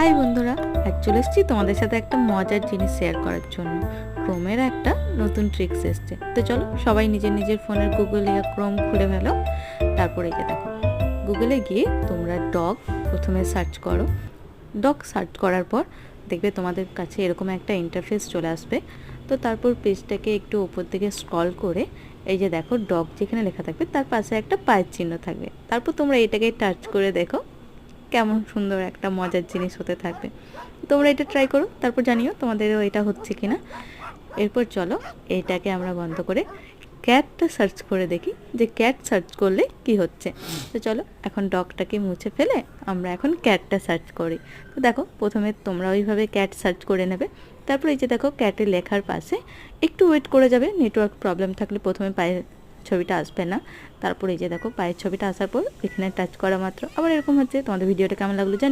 High বন্ধুরা, আজ চলে এসেছি তোমাদের সাথে একটা মজার জিনিস শেয়ার করার জন্য। ক্রোমের একটা নতুন ট্রিক্স এসছে। তো চলো সবাই নিজের নিজের ফোনের গুগল ইয়া ক্রোম খুলে ফেলো। তারপরে এই যে দেখো, গুগলে গিয়ে তোমরা ডগ প্রথমে সার্চ করো। ডগ সার্চ করার পর দেখবে তোমাদের কাছে এরকম একটা ইন্টারফেস চলে আসবে। তো তারপর পেজটাকে একটু উপর দিকে স্ক্রল করে এই যে দেখো ডগ যেখানে লেখা থাকবে তার পাশে একটা পায়ের চিহ্ন থাকবে। তারপর তোমরা এটাকে টাচ করে দেখো কেমন সুন্দর একটা মজার জিনিস হতে থাকবে। তোমরা এটা ট্রাই করো, তারপর জানিও তোমাদেরও এটা হচ্ছে কিনা। এরপর চলো এটাকে আমরা বন্ধ করে ক্যাটটা সার্চ করে দেখি যে ক্যাট সার্চ করলে কি হচ্ছে। তো চলো এখন ডগটাকে মুছে ফেলে আমরা এখন ক্যাটটা সার্চ করি। তো দেখো প্রথমে তোমরা ওইভাবে ক্যাট সার্চ করে নেবে। তারপর এই যে দেখো ক্যাটের লেখার পাশে একটু ওয়েট করে যাবে, নেটওয়ার্ক প্রবলেম থাকলে প্রথমে পায়ের ছবিটা আসবে না। তারপর এই যে দেখো পায়ের ছবিটা আসার পর এখানে টাচ করা মাত্র আবার এরকম হচ্ছে। তোমাদের ভিডিওটা কেমন লাগলো জানি।